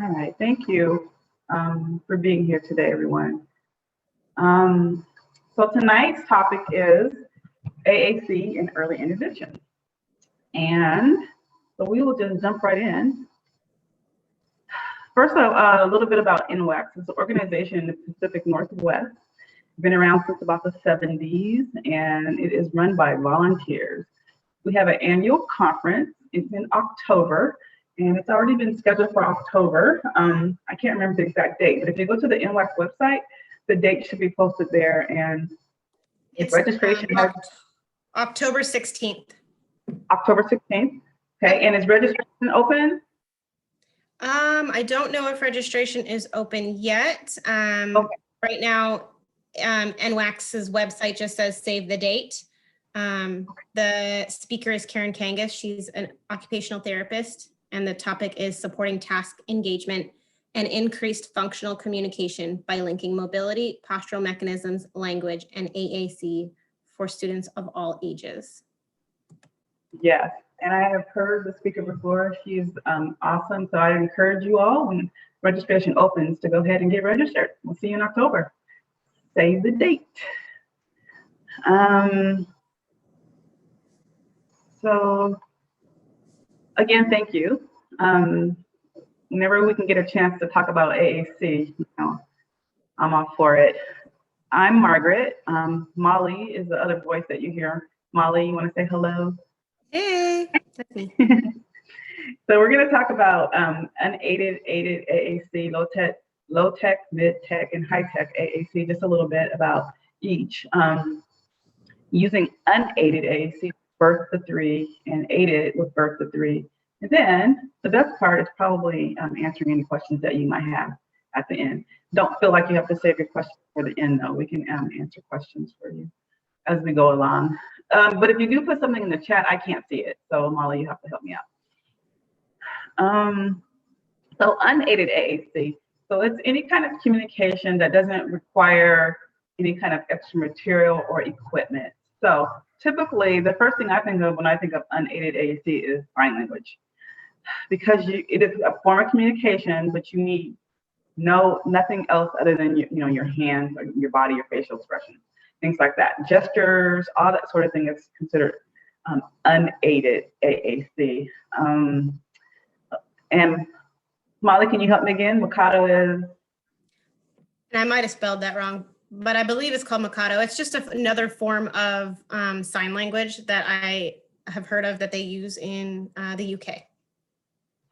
All right, thank you for being here today, everyone. So tonight's topic is AAC and early intervention. And so we will just jump right in. First, a little bit about NWACS. It's an organization in the Pacific Northwest. Been around since about the 70s, and it is run by volunteers. We have an annual conference. It's in October, and it's already been scheduled for October. I can't remember the exact date, but if you go to the NWACS website, the date should be posted there, and its registration has October 16th. October 16th. Okay, and is registration open? I don't know if registration is open yet. Okay. Right now, NWACS's website just says save the date. The speaker is Karen Kangas. She's an occupational therapist, and the topic is supporting task engagement and increased functional communication by linking mobility, postural mechanisms, language, and AAC for students of all ages. Yes, and I have heard the speaker before. She's awesome. So I encourage you all, when registration opens, to go ahead and get registered. We'll see you in October. Save the date. So again, thank you. Whenever we can get a chance to talk about AAC, I'm all for it. I'm Margaret. Molly is the other voice that you hear. Molly, you want to say hello? Hey, that's me. So we're going to talk about unaided, aided AAC, low tech, mid tech, and high tech AAC, just a little bit about each. Using unaided AAC, birth to 3, and aided with birth to 3. And then the best part is probably answering any questions that you might have at the end. Don't feel like you have to save your questions for the end, though. We can answer questions for you as we go along. But if you do put something in the chat, I can't see it. So Molly, you have to help me out. So unaided AAC. So it's any kind of communication that doesn't require any kind of extra material or equipment. So typically, the first thing I think of when I think of unaided AAC is sign language, because it is a form of communication, but you need nothing else other than your hands, or your body, your facial expression, things like that. Gestures, all that sort of thing is considered unaided AAC. And Molly, can you help me again? Mikado is? And I might have spelled that wrong, but I believe it's called Mikado. It's just another form of sign language that I have heard of that they use in the UK.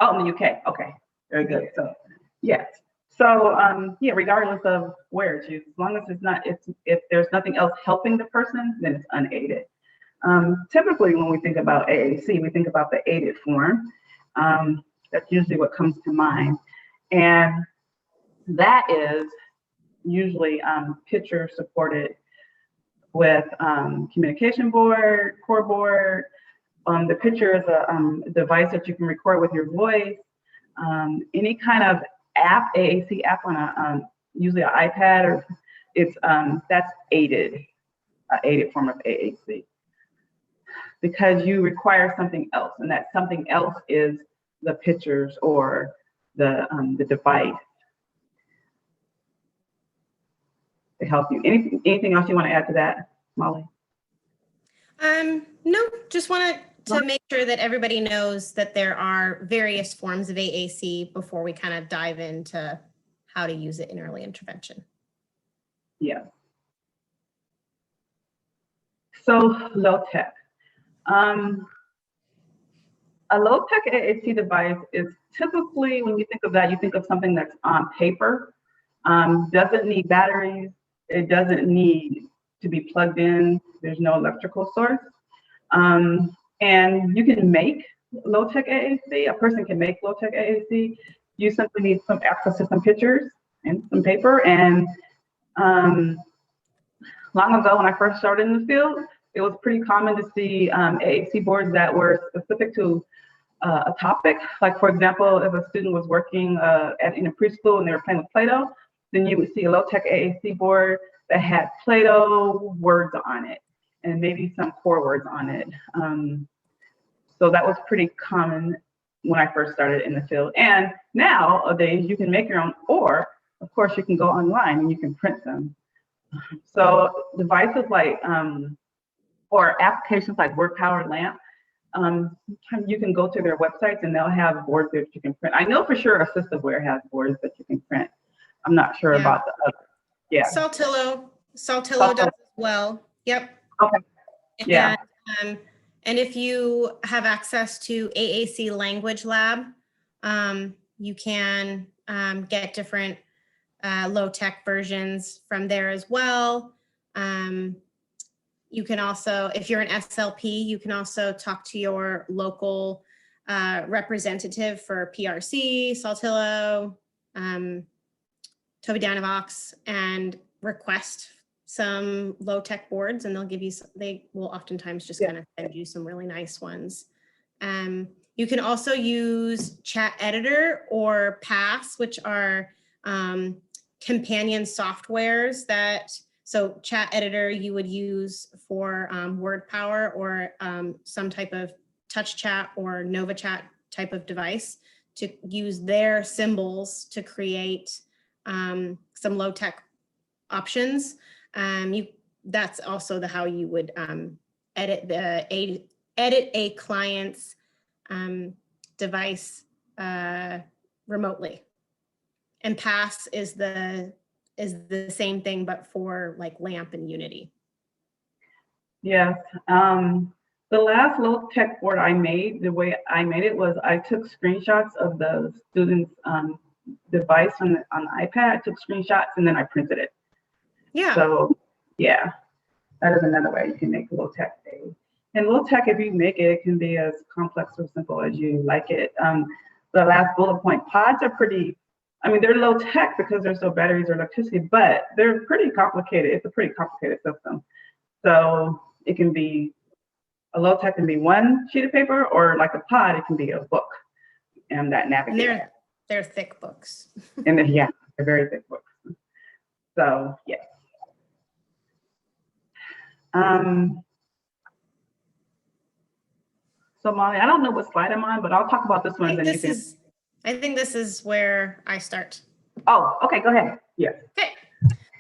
Oh, in the UK. Okay, very good. So, yes. So, yeah, regardless of where it's used, as long as if there's nothing else helping the person, then it's unaided. Typically, when we think about AAC, we think about the aided form. That's usually what comes to mind. And that is usually picture supported with communication board, core board. The picture is a device that you can record with your voice. Any kind of app, AAC app on usually an iPad, or it's that's aided form of AAC, because you require something else, and that something else is the pictures or the device to help you. Anything else you want to add to that, Molly? No, just wanted to make sure that everybody knows that there are various forms of AAC before we kind of dive into how to use it in early intervention. Yeah. So low tech. A low tech AAC device is typically, when you think of that, you think of something that's on paper, doesn't need batteries, it doesn't need to be plugged in, there's no electrical source. And you can make low-tech AAC, a person can make low-tech AAC. You simply need some access to some pictures and some paper. And long ago, when I first started in the field, it was pretty common to see AAC boards that were specific to a topic. Like, for example, if a student was working in a preschool and they were playing with Play-Doh, then you would see a low-tech AAC board that had Play-Doh words on it and maybe some core words on it. So that was pretty common when I first started in the field. And nowadays you can make your own, or of course you can go online and you can print them. So devices like, or applications like Word Power Lamp, you can go to their websites and they'll have boards that you can print. I know for sure Assistaware has boards that you can print. I'm not sure about the other. Yeah. Saltillo does as well. Yep. Okay. Yeah. And if you have access to AAC Language Lab, you can get different low-tech versions from there as well. You can also, if you're an SLP, you can also talk to your local representative for PRC, Saltillo, Toby Dynavox, and request some low-tech boards, and they'll give you, they will oftentimes just kind of send you some really nice ones. You can also use Chat Editor or Pass, which are companion softwares that, so Chat Editor you would use for Word Power or some type of Touch Chat or Nova Chat type of device to use their symbols to create some low-tech options. That's also how you would edit a client's device remotely. And Pass is the same thing, but for like LAMP and Unity. Yes. The last low-tech board I made, the way I made it was I took screenshots of the student's device on the iPad. I took screenshots and then I printed it. Yeah. So yeah, that is another way you can make low-tech things. And low-tech, if you make it, it can be as complex or simple as you like it. The last bullet point, pods are pretty, I mean, they're low-tech because there's no batteries or electricity, but they're pretty complicated. It's a pretty complicated system. So it can be, a low-tech can be one sheet of paper, or like a pod, it can be a book and that navigates. And they're thick books. And then, yeah, they're very thick books. So yes. So Molly, I don't know what slide I'm on, but I'll talk about this one. I think this is where I start. Oh, okay, go ahead. Yes. Okay.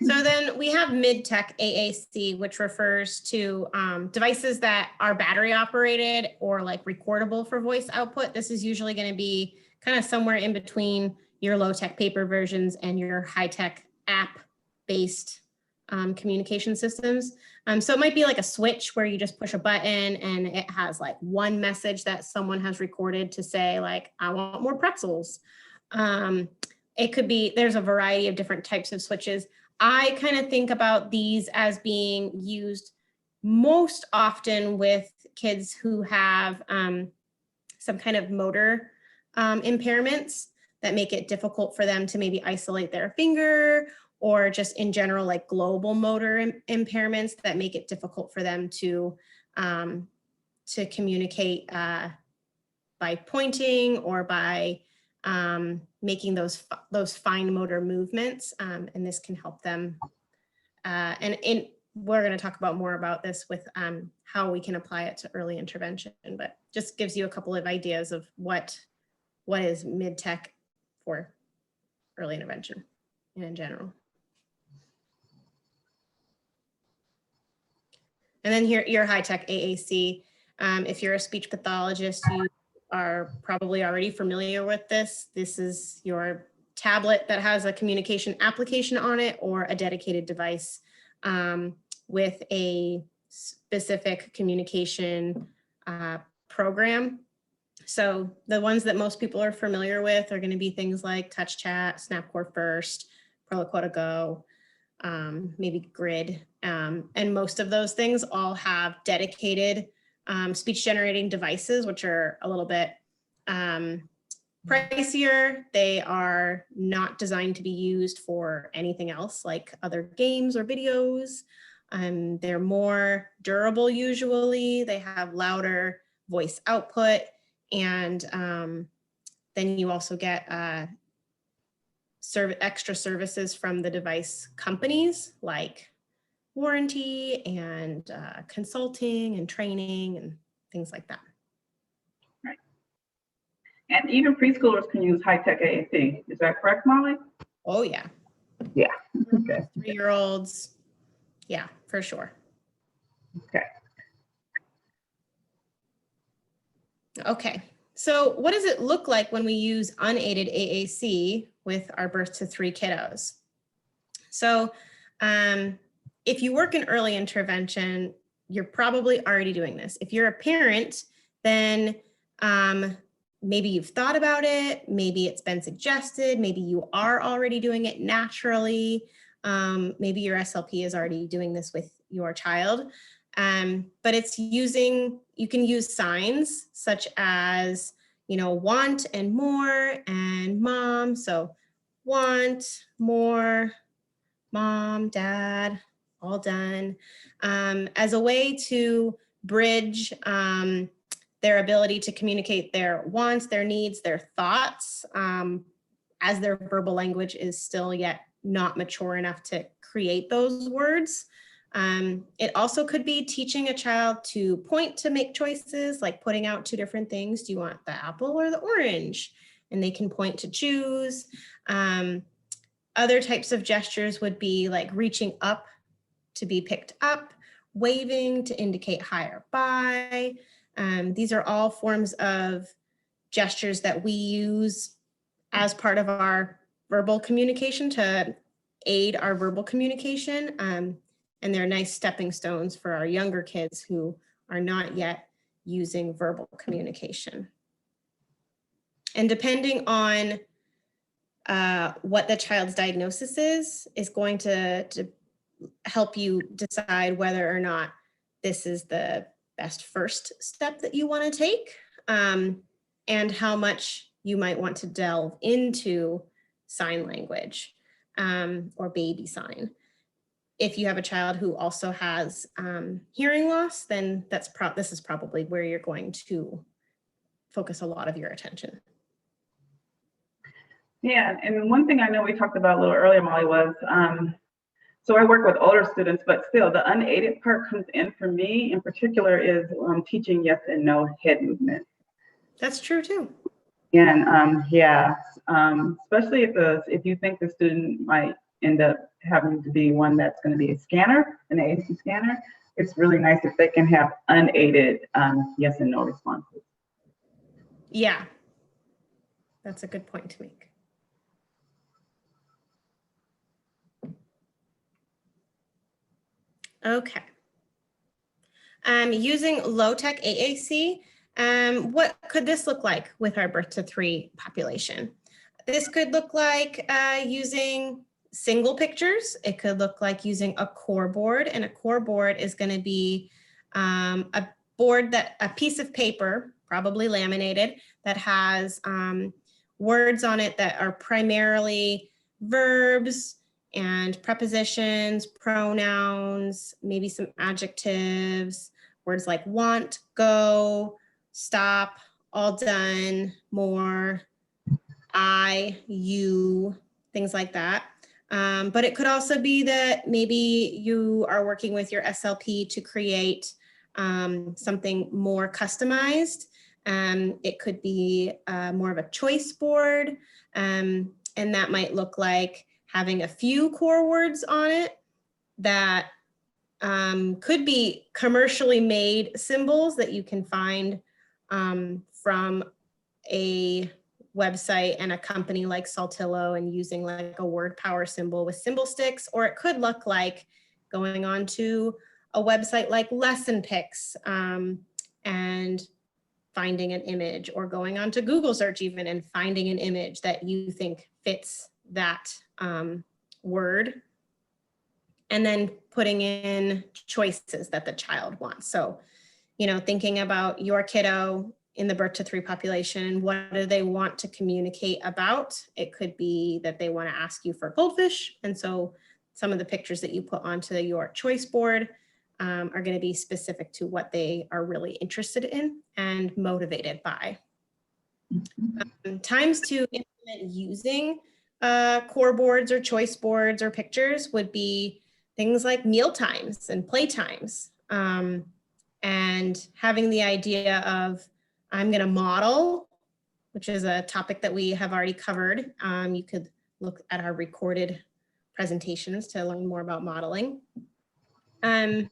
So then we have mid-tech AAC, which refers to devices that are battery operated or like recordable for voice output. This is usually going to be kind of somewhere in between your low-tech paper versions and your high-tech app-based communication systems. So it might be like a switch where you just push a button and it has like one message that someone has recorded to say like, I want more pretzels. It could be, there's a variety of different types of switches. I kind of think about these as being used most often with kids who have some kind of motor impairments that make it difficult for them to maybe isolate their finger, or just in general, like global motor impairments that make it difficult for them to communicate by pointing or by making those fine motor movements, and this can help them. We're going to talk about more about this with how we can apply it to early intervention, but just gives you a couple of ideas of what is mid-tech for early intervention and in general. And then here, your high-tech AAC. If you're a speech pathologist, you are probably already familiar with this. This is your tablet that has a communication application on it or a dedicated device with a specific communication program. So the ones that most people are familiar with are going to be things like Touch Chat, Snapcore First, Proloquota Go, maybe Grid. And most of those things all have dedicated speech generating devices, which are a little bit pricier. They are not designed to be used for anything else like other games or videos. They're more durable usually. They have louder voice output, and then you also get extra services from the device companies like warranty and consulting and training and things like that. Right. And even preschoolers can use high-tech AAC. Is that correct, Molly? Oh, yeah. Yeah. Okay. 3-year-olds. Yeah, for sure. Okay. Okay. So what does it look like when we use unaided AAC with our birth to 3 kiddos? So if you work in early intervention, you're probably already doing this. If you're a parent, then maybe you've thought about it, maybe it's been suggested, maybe you are already doing it naturally. Maybe your SLP is already doing this with your child. But it's you can use signs such as, want and more and mom. So want, more, mom, dad, all done, as a way to bridge their ability to communicate their wants, their needs, their thoughts, as their verbal language is still yet not mature enough to create those words. It also could be teaching a child to point to make choices, like putting out 2 different things. Do you want the apple or the orange? And they can point to choose. Other types of gestures would be like reaching up to be picked up, waving to indicate hi or bye. These are all forms of gestures that we use as part of our verbal communication to aid our verbal communication. And they're nice stepping stones for our younger kids who are not yet using verbal communication. And depending on what the child's diagnosis is going to help you decide whether or not this is the best first step that you want to take, and how much you might want to delve into sign language or baby sign. If you have a child who also has hearing loss, then this is probably where you're going to focus a lot of your attention. Yeah, and one thing I know we talked about a little earlier, Molly, was so I work with older students, but still the unaided part comes in for me in particular is teaching yes and no head movement. That's true too. And especially if you think the student might end up having to be one that's going to be a scanner, an AAC scanner, it's really nice if they can have unaided yes and no responses. Yeah, that's a good point to make. Okay. Using low-tech AAC, what could this look like with our birth to 3 population? This could look like using single pictures. It could look like using a core board, and a core board is going to be a piece of paper, probably laminated, that has words on it that are primarily verbs and prepositions, pronouns, maybe some adjectives, words like want, go, stop, all done, more, I, you, things like that. But it could also be that maybe you are working with your SLP to create something more customized. It could be more of a choice board, and that might look like having a few core words on it that could be commercially made symbols that you can find from a website and a company like Saltillo and using like a word power symbol with symbol sticks, or it could look like going on to a website like Lesson Picks and finding an image, or going on to Google search even and finding an image that you think fits that word, and then putting in choices that the child wants. So, thinking about your kiddo in the birth to 3 population, what do they want to communicate about? It could be that they want to ask you for goldfish. And so some of the pictures that you put onto your choice board are going to be specific to what they are really interested in and motivated by. Times to implement using core boards or choice boards or pictures would be things like meal times and play times, and having the idea of, I'm going to model which is a topic that we have already covered. You could look at our recorded presentations to learn more about modeling. And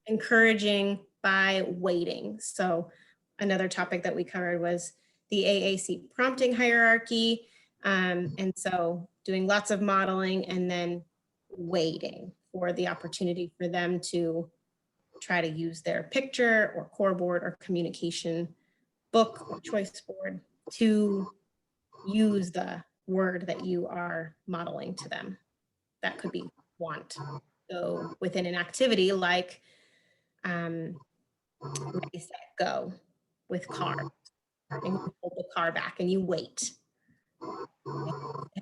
encouraging by weighting. So another topic that we covered was the AAC prompting hierarchy. And so doing lots of modeling and then waiting for the opportunity for them to try to use their picture or core board or communication book or choice board to use the word that you are modeling to them. That could be want. So within an activity like ready, set, go with car, and you hold the car back and you wait.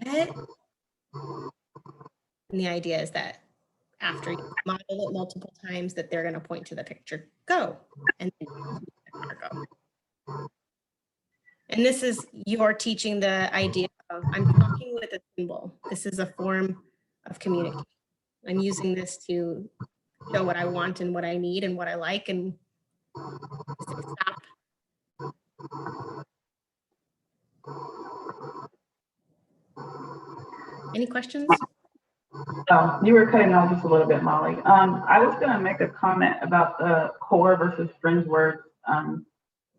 And the idea is that after you model it multiple times, that they're going to point to the picture, go, and then the car go. And this is, you're teaching the idea of, I'm talking with a symbol. This is a form of communication. I'm using this to show what I want and what I need and what I like, and stop. Any questions? Oh, you were cutting out just a little bit, Molly. I was going to make a comment about the core versus fringe words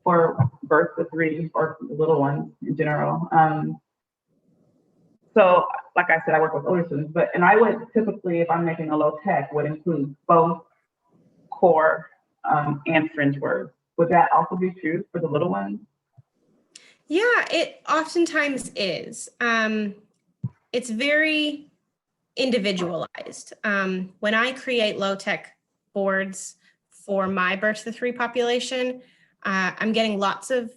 for birth to 3 or little ones in general. So, like I said, I work with older students, and I would typically, if I'm making a low tech, would include both core and fringe words. Would that also be true for the little ones? Yeah, it oftentimes is. It's very individualized. When I create low tech boards for my birth to 3 population, I'm getting lots of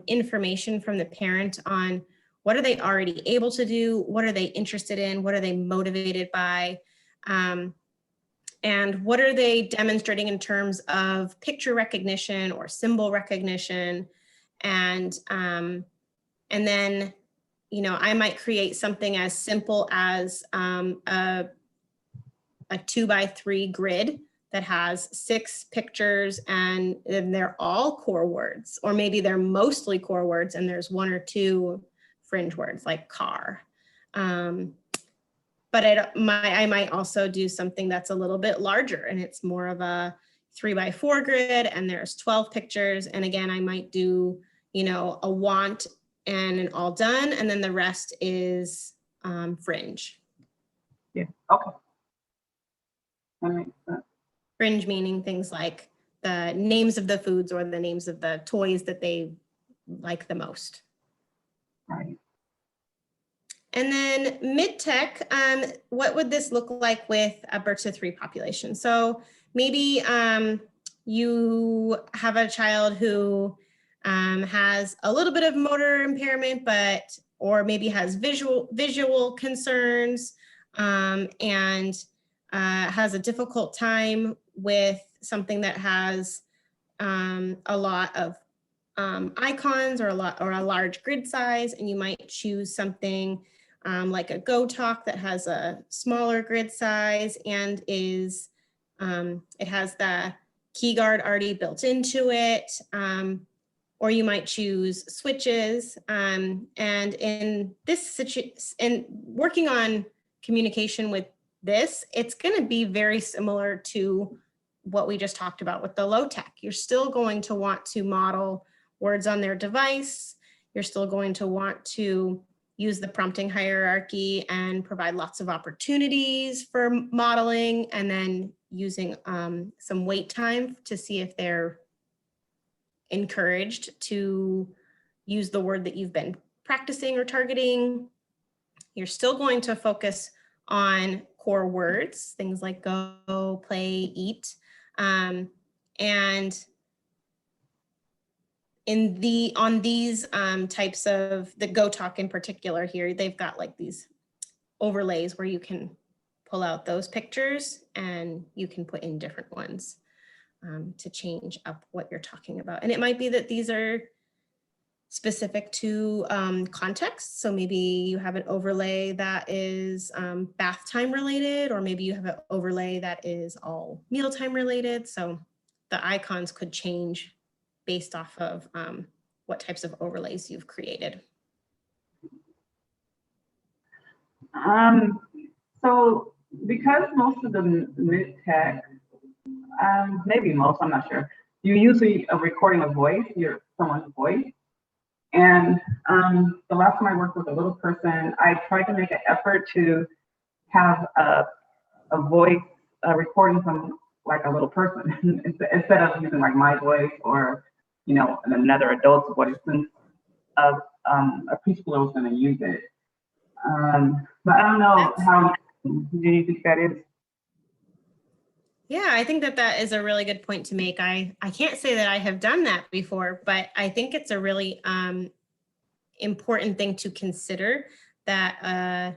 information from the parent on what are they already able to do, what are they interested in, what are they motivated by, and what are they demonstrating in terms of picture recognition or symbol recognition. And then, you know, I might create something as simple as a 2x3 grid that has 6 pictures and they're all core words, or maybe they're mostly core words and there's 1 or 2 fringe words like car. But I might also do something that's a little bit larger and it's more of a 3x4 grid and there's 12 pictures. And again, I might do, you know, a want and an all done, and then the rest is fringe. Yeah, okay. That makes sense. Fringe meaning things like the names of the foods or the names of the toys that they like the most. Right. And then mid-tech, what would this look like with a birth to 3 population? So maybe you have a child who has a little bit of motor impairment, or maybe has visual concerns and has a difficult time with something that has a lot of icons or a large grid size, and you might choose something like a Go Talk that has a smaller grid size and is it has the key guard already built into it, or you might choose switches. And in this situation, and working on communication with this, it's going to be very similar to what we just talked about with the low tech. You're still going to want to model words on their device. You're still going to want to use the prompting hierarchy and provide lots of opportunities for modeling, and then using some wait time to see if they're encouraged to use the word that you've been practicing or targeting. You're still going to focus on core words, things like go, play, eat. And on these types of the Go Talk in particular here, they've got like these overlays where you can pull out those pictures and you can put in different ones to change up what you're talking about. And it might be that these are specific to context. So maybe you have an overlay that is bath time related, or maybe you have an overlay that is all mealtime related. So the icons could change based off of what types of overlays you've created. So because most of the mid-tech, maybe most, I'm not sure, you usually a recording of voice, someone's voice. And the last time I worked with a little person, I tried to make an effort to have a voice recording from like a little person instead of using like my voice or, you know, another adult's voice, since a preschooler was going to use it. But I don't know how do you think that is? Yeah, I think that is a really good point to make. I can't say that I have done that before, but I think it's a really important thing to consider, that a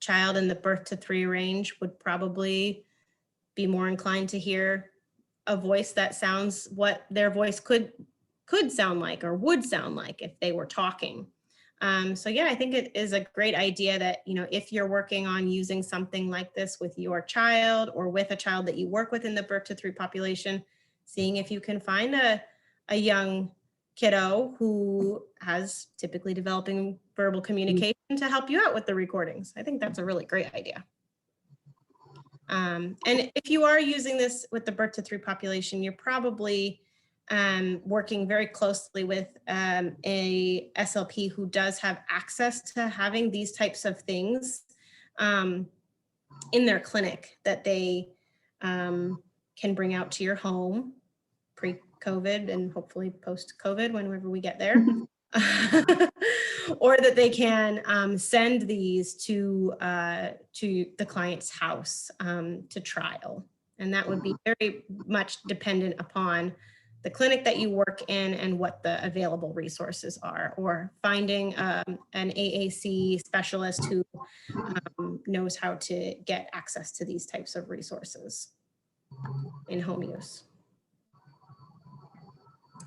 child in the birth to 3 range would probably be more inclined to hear a voice that sounds what their voice could sound like or would sound like if they were talking. So yeah, I think it is a great idea that, you know, if you're working on using something like this with your child or with a child that you work with in the birth to 3 population, seeing if you can find a young kiddo who has typically developing verbal communication to help you out with the recordings. I think that's a really great idea. And if you are using this with the birth to 3 population, you're probably working very closely with a SLP who does have access to having these types of things in their clinic that they can bring out to your home pre-COVID and hopefully post-COVID whenever we get there. Or that they can send these to the client's house to trial. And that would be very much dependent upon the clinic that you work in and what the available resources are, or finding an AAC specialist who knows how to get access to these types of resources in home use.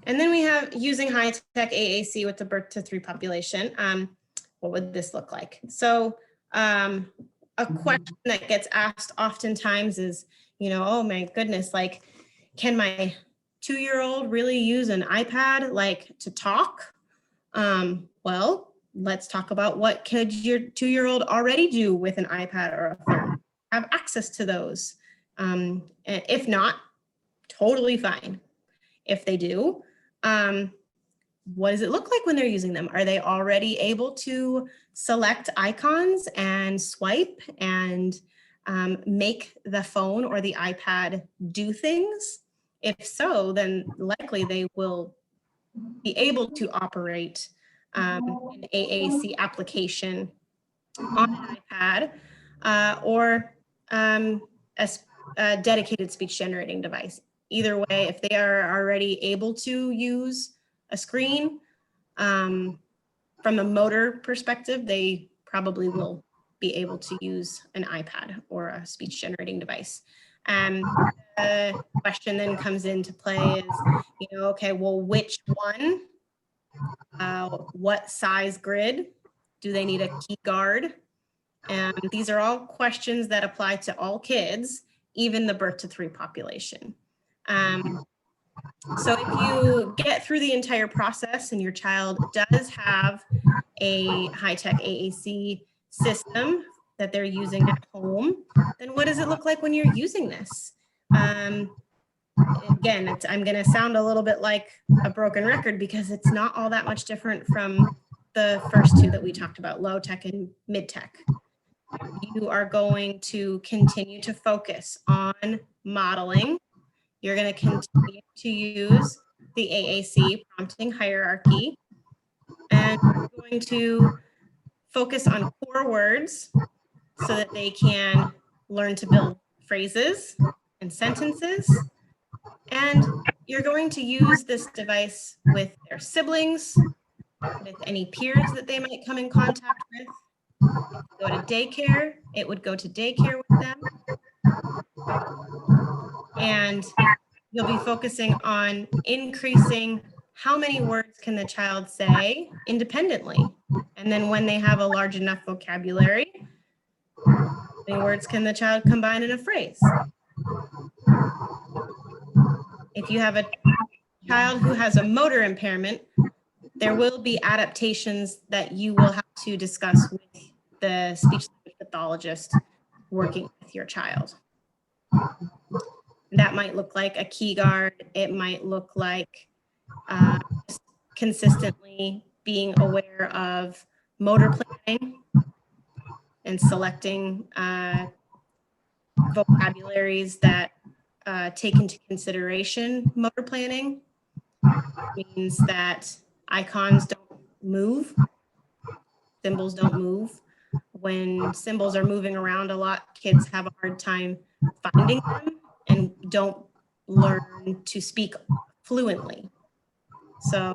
And then we have using high-tech AAC with the birth to 3 population. What would this look like? So a question that gets asked oftentimes is, you know, oh my goodness, like, can my 2-year-old really use an iPad like to talk? Well, let's talk about what could your 2-year-old already do with an iPad or a phone. Have access to those. And if not, totally fine. If they do, what does it look like when they're using them? Are they already able to select icons and swipe and make the phone or the iPad do things? If so, then likely they will be able to operate an AAC application on an iPad or a dedicated speech generating device. Either way, if they are already able to use a screen, from a motor perspective, they probably will be able to use an iPad or a speech generating device. The question then comes into play is, you know, okay, well, which one? What size grid? Do they need a key guard? And these are all questions that apply to all kids, even the birth to 3 population. So if you get through the entire process and your child does have a high-tech AAC system that they're using at home, then what does it look like when you're using this? Again, I'm going to sound a little bit like a broken record because it's not all that much different from the first 2 that we talked about, low tech and mid tech. You are going to continue to focus on modeling. You're going to continue to use the AAC prompting hierarchy, and you're going to focus on core words so that they can learn to build phrases and sentences. And you're going to use this device with their siblings, with any peers that they might come in contact with. Go to daycare, it would go to daycare with them. And you'll be focusing on increasing how many words can the child say independently. And then when they have a large enough vocabulary, how many words can the child combine in a phrase? If you have a child who has a motor impairment, There will be adaptations that you will have to discuss with the speech pathologist working with your child. That might look like a key guard. It might look like consistently being aware of motor planning and selecting vocabularies that take into consideration motor planning. It means that icons don't move, symbols don't move. When symbols are moving around a lot, kids have a hard time finding them and don't learn to speak fluently. So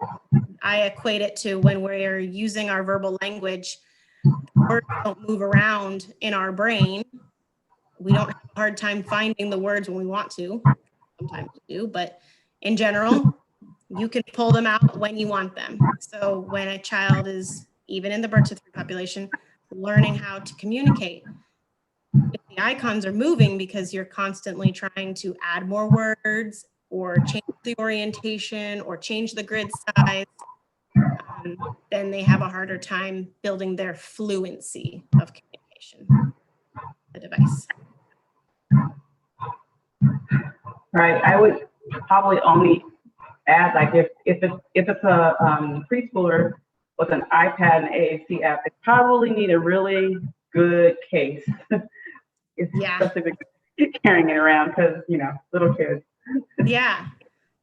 I equate it to when we're using our verbal language, words don't move around in our brain. We don't have a hard time finding the words when we want to. Sometimes we do, but in general, you can pull them out when you want them. So when a child is, even in the birth to 3 population, learning how to communicate, if the icons are moving because you're constantly trying to add more words or change the orientation or change the grid size, then they have a harder time building their fluency of communication, the device. Right. I would probably only add, like, if it's a preschooler with an iPad and AAC app, it probably need a really good case. Especially carrying it around, because little kids.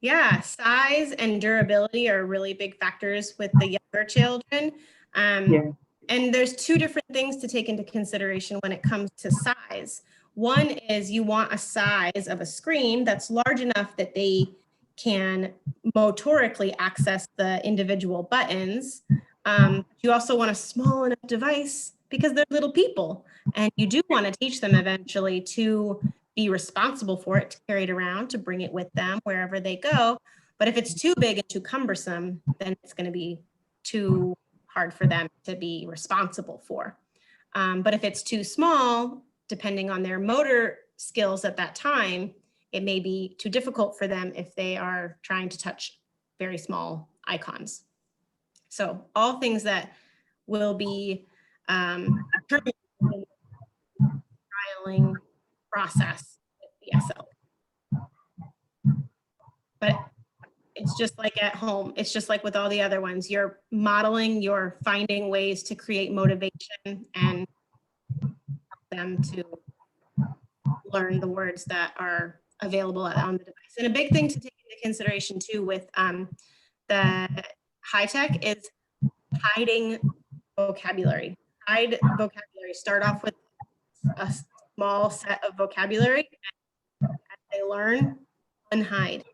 Yeah, size and durability are really big factors with the younger children. And there's 2 different things to take into consideration when it comes to size. One is you want a size of a screen that's large enough that they can motorically access the individual buttons. You also want a small enough device because they're little people, and you do want to teach them eventually to be responsible for it, to carry it around, to bring it with them wherever they go. But if it's too big and too cumbersome, then it's going to be too hard for them to be responsible for. But if it's too small, depending on their motor skills at that time, it may be too difficult for them if they are trying to touch very small icons. So all things that will be determined in the trialing process with the SL. But it's just like at home. It's just like with all the other ones. You're modeling, you're finding ways to create motivation and help them to learn the words that are available on the device. And a big thing to take into consideration too with the high tech is hiding vocabulary. Hide vocabulary. Start off with a small set of vocabulary. And as they learn, unhide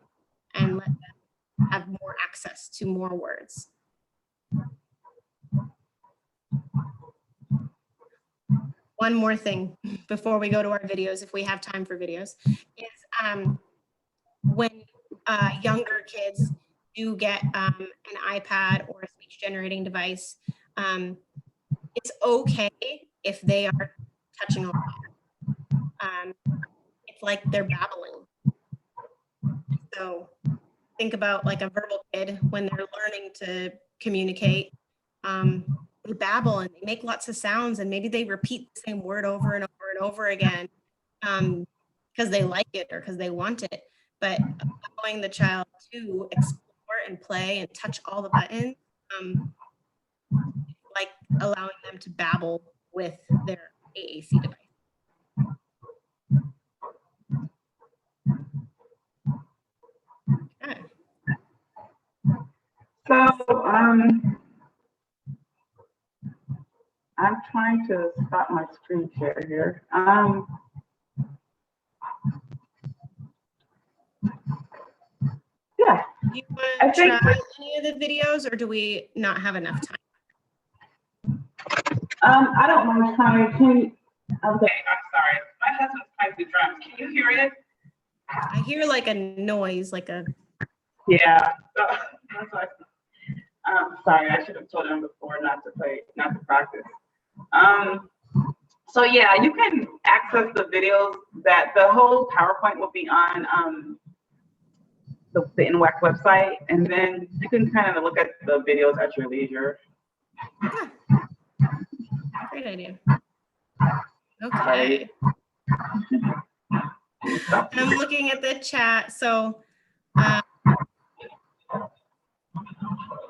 and let them have more access to more words. One more thing before we go to our videos, if we have time for videos, is when younger kids do get an iPad or a speech generating device, it's okay if they are touching a lot. It's like they're babbling. So think about like a verbal kid when they're learning to communicate. They babble and they make lots of sounds, and maybe they repeat the same word over and over and over again because they like it or because they want it. But allowing the child to explore and play and touch all the buttons, like allowing them to babble with their AAC device. Okay. So I'm trying to stop my screen share here. Yeah. Do you want to try any of the videos, or do we not have enough time? I don't mind trying. Okay, I'm sorry. My husband's playing the drums. Can you hear it? I hear like a noise, like a. Yeah. Sorry, I should have told him before not to practice. So yeah, you can access the videos. That the whole PowerPoint will be on the NWACS website, and then you can kind of look at the videos at your leisure. Yeah. Great idea. Okay. I'm looking at the chat. So,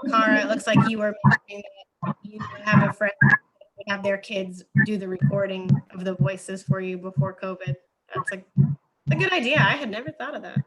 Cara, it looks like you were mentioning that you have a friend that would have their kids do the recording of the voices for you before COVID. That's a good idea. I had never thought of that.